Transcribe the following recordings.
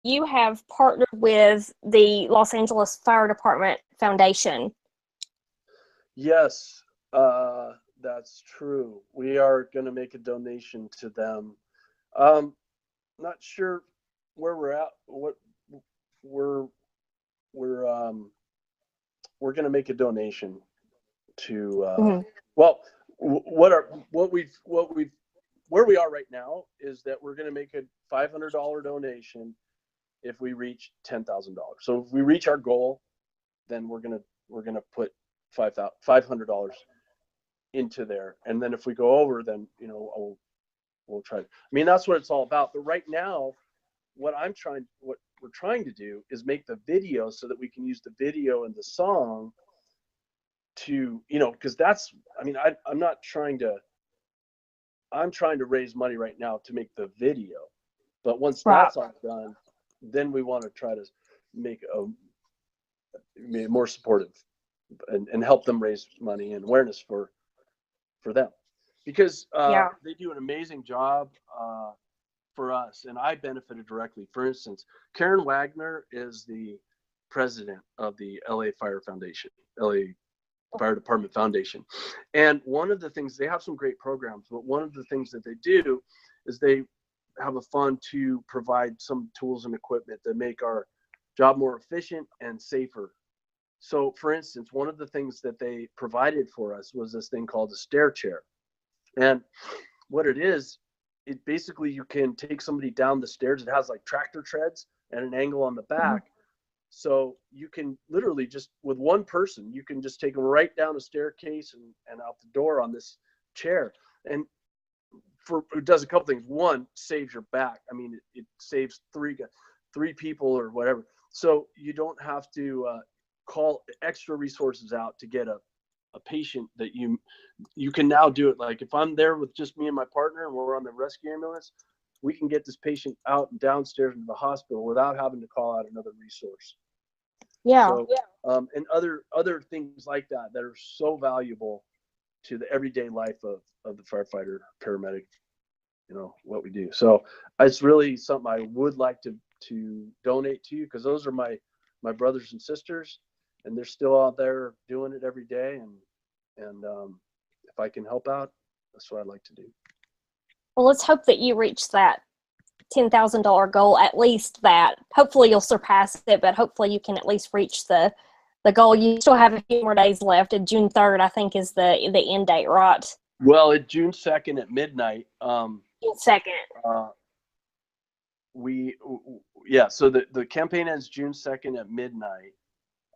you have partnered with the Los Angeles Fire Department Foundation. Yes, that's true. We are going to make a donation to them. Not sure where we're at. What we're going to make a donation to. Well, where we are right now is that we're going to make a $500 donation if we reach $10,000. So if we reach our goal, then we're gonna put $500 into there, and then if we go over, then we'll try. I mean, that's what it's all about. But right now, what we're trying to do is make the video so that we can use the video and the song to, because that's, I mean, I'm trying to raise money right now to make the video, but once that's all done, then we want to try to make more supportive and help them raise money and awareness for them, because they do an amazing job for us, and I benefited directly. For instance, Karen Wagner is the president of the LA Fire Department Foundation, and one of the things, they have some great programs, but one of the things that they do is they have a fund to provide some tools and equipment that make our job more efficient and safer. So for instance, one of the things that they provided for us was this thing called a stair chair. And what it is, it basically, you can take somebody down the stairs. It has like tractor treads and an angle on the back. So you can literally just, with one person, you can just take them right down the staircase and out the door on this chair. And it does a couple things. One, saves your back. I mean, it saves three people or whatever. So you don't have to call extra resources out to get a patient that you can now do it. Like if I'm there with just me and my partner and we're on the rescue ambulance, we can get this patient out and downstairs into the hospital without having to call out another resource. And other things like that are so valuable to the everyday life of the firefighter, paramedic, what we do. So it's really something I would like to donate to, because those are my brothers and sisters, and they're still out there doing it every day. And if I can help out, that's what I'd like to do. Well, let's hope that you reach that $10,000 goal, at least that. Hopefully you'll surpass it, but hopefully you can at least reach the goal. You still have a few more days left, and June 3rd, I think, is the end date, right? Well, it's June 2nd at midnight. June 2nd. So the campaign ends June 2nd at midnight.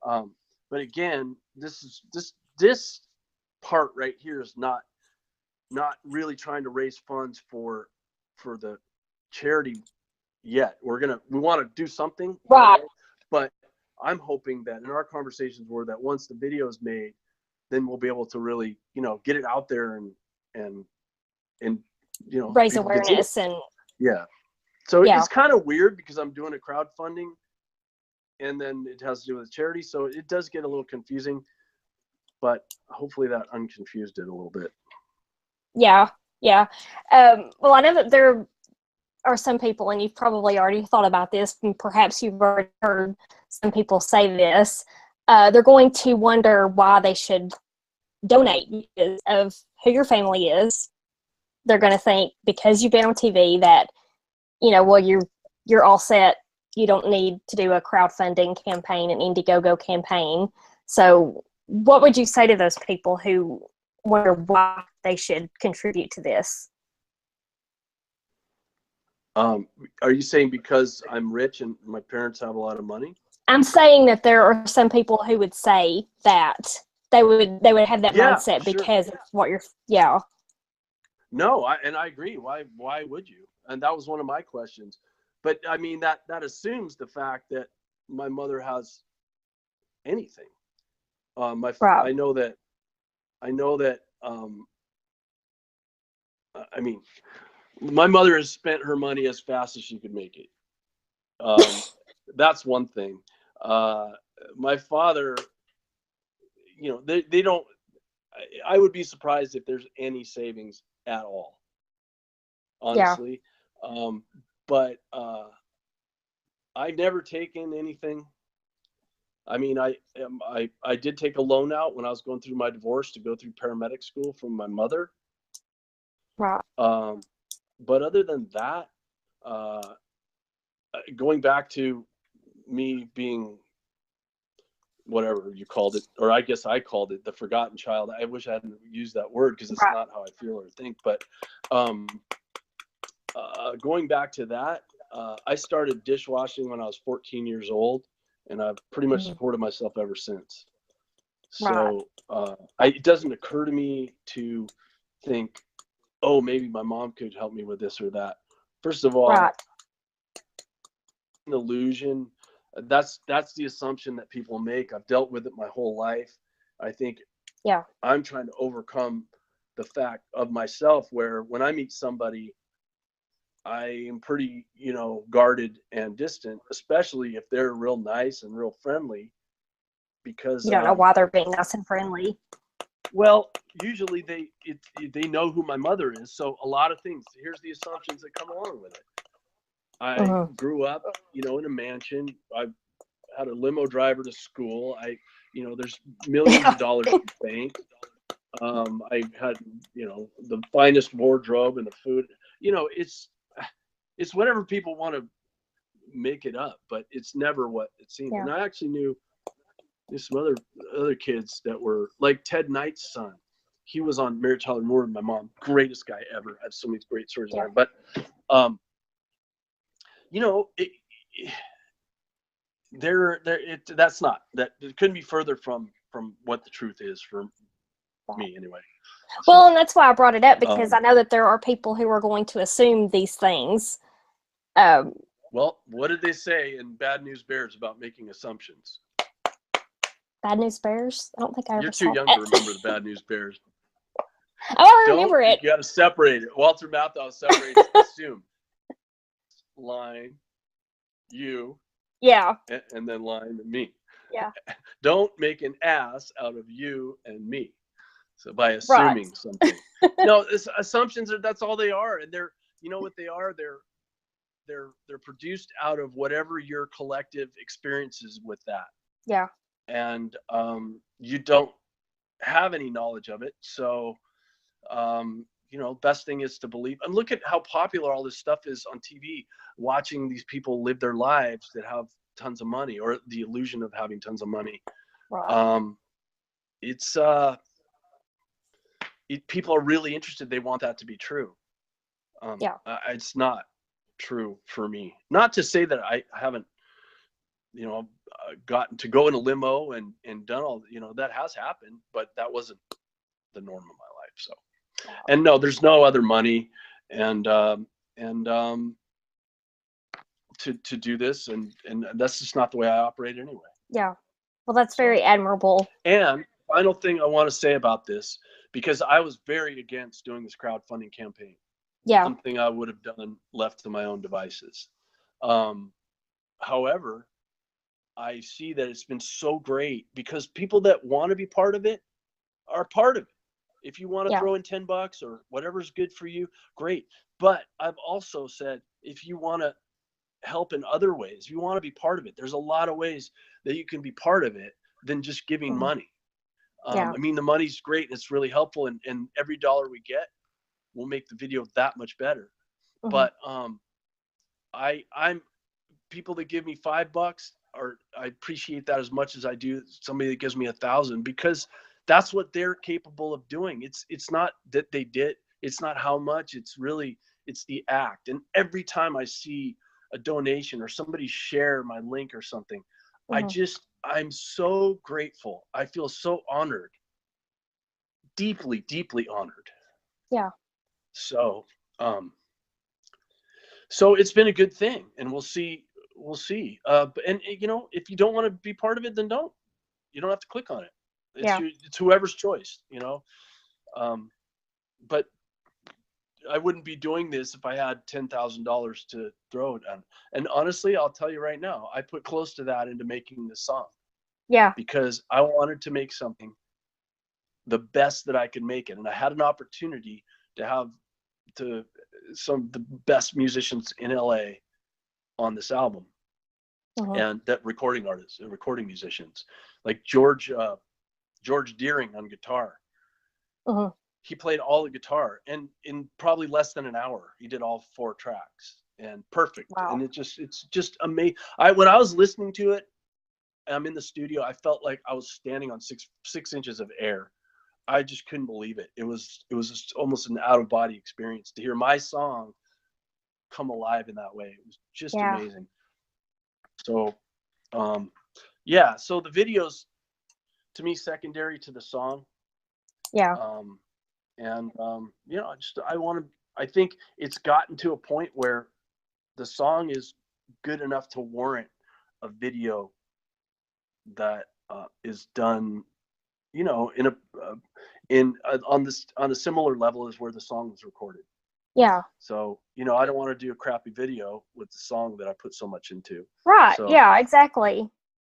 But again, this part right here is not really trying to raise funds for the charity yet. We want to do something, right? But I'm hoping that in our conversations were that once the video is made, then we'll be able to really, get it out there and raise awareness. And so it's kind of weird because I'm doing a crowdfunding and then it has to do with charity, so it does get a little confusing, but hopefully that unconfused it a little bit. Well, I know that there are some people, and you've probably already thought about this, and perhaps you've already heard some people say this, they're going to wonder why they should donate because of who your family is. They're going to think because you've been on TV that, you're all set. You don't need to do a crowdfunding campaign, an Indiegogo campaign. So what would you say to those people who wonder why they should contribute to this? Are you saying because I'm rich and my parents have a lot of money? I'm saying that there are some people who would say that they would have that mindset because of what you're. No, I agree. Why would you? And that was one of my questions. But I mean, that assumes the fact that my mother has anything. I know that. I mean, my mother has spent her money as fast as she could make it. That's one thing. My father, they don't. I would be surprised if there's any savings at all, honestly. But I've never taken anything. I mean, I did take a loan out when I was going through my divorce to go through paramedic school from my mother. Right. But other than that, uh, going back to me being whatever you called it, or I guess I called it the forgotten child. I wish I hadn't used that word because it's not how I feel or think. But going back to that, I started dishwashing when I was 14 years old, and I've pretty much supported myself ever since. So it doesn't occur to me to think, oh, maybe my mom could help me with this or that. First of all, an illusion. That's the assumption that people make. I've dealt with it my whole life. I think I'm trying to overcome the fact of myself where when I meet somebody, I am pretty, guarded and distant, especially if they're real nice and real friendly, because you don't know why they're being nice and friendly. Well, usually they know who my mother is, so a lot of things. Here's the assumptions that come along with it. I grew up, in a mansion. I had a limo driver to school. There's millions of dollars in the bank. I had, the finest wardrobe and the food. It's whatever people want to make it up, but it's never what it seems. And I actually knew some other kids that were like Ted Knight's son. He was on Mary Tyler Moore with my mom. Greatest guy ever. I have so many great stories about him. But that's not that. It couldn't be further from what the truth is for me, anyway. Well, and that's why I brought it up, because I know that there are people who are going to assume these things. Well, what did they say in Bad News Bears about making assumptions? Bad News Bears? I don't think I ever You're saw too young to remember the Bad News Bears. Oh, I remember it. You got to separate it. Walter Matthau separates assume. Line, you. Yeah. And then line, me. Yeah. Don't make an ass out of you and me. So by assuming something. No, assumptions that's all they are. And they're, what they are? They're produced out of whatever your collective experiences with that. Yeah. And you don't have any knowledge of it. So, best thing is to believe. And look at how popular all this stuff is on TV, watching these people live their lives that have tons of money, or the illusion of having tons of money. Right. People are really interested. They want that to be true. It's not true for me. Not to say that I haven't, gotten to go in a limo and done all, that has happened, but that wasn't the norm of my life. So, and no, there's no other money and to do this. And that's just not the way I operate anyway. Yeah. Well, that's very admirable. And final thing I want to say about this, because I was very against doing this crowdfunding campaign. Yeah. Something I would have done left to my own devices. However, I see that it's been so great because people that want to be part of it are part of it. If you want to throw in $10 or whatever's good for you, great. But I've also said, if you want to help in other ways, if you want to be part of it, there's a lot of ways that you can be part of it than just giving money. I mean, the money's great and it's really helpful, and every dollar we get will make the video that much better. But I'm people that give me $5, or I appreciate that as much as I do somebody that gives me 1,000, because that's what they're capable of doing. It's not that they did, it's not how much, it's the act. And every time I see a donation or somebody share my link or something, I'm so grateful. I feel so honored, deeply, deeply honored. Yeah. So, so it's been a good thing, and we'll see. And if you don't want to be part of it, then don't. You don't have to click on it. It's whoever's choice, but I wouldn't be doing this if I had $10,000 to throw it on. And honestly, I'll tell you right now, I put close to that into making this song. Yeah. Because I wanted to make something the best that I could make it. And I had an opportunity to have some of the best musicians in LA on this album. and that recording artists, recording musicians, like George Deering on guitar. He played all the guitar, and in probably less than an hour, he did all 4 tracks, and perfect. Wow. And it's just amazing. When I was listening to it, I'm in the studio, I felt like I was standing on six inches of air. I just couldn't believe it. It was just almost an out of body experience to hear my song come alive in that way. It was just amazing. So, so the video's, to me, secondary to the song. Yeah. I think it's gotten to a point where the song is good enough to warrant a video that is done, on a similar level as where the song was recorded. Yeah. So, I don't want to do a crappy video with the song that I put so much into. Right. So, yeah, exactly.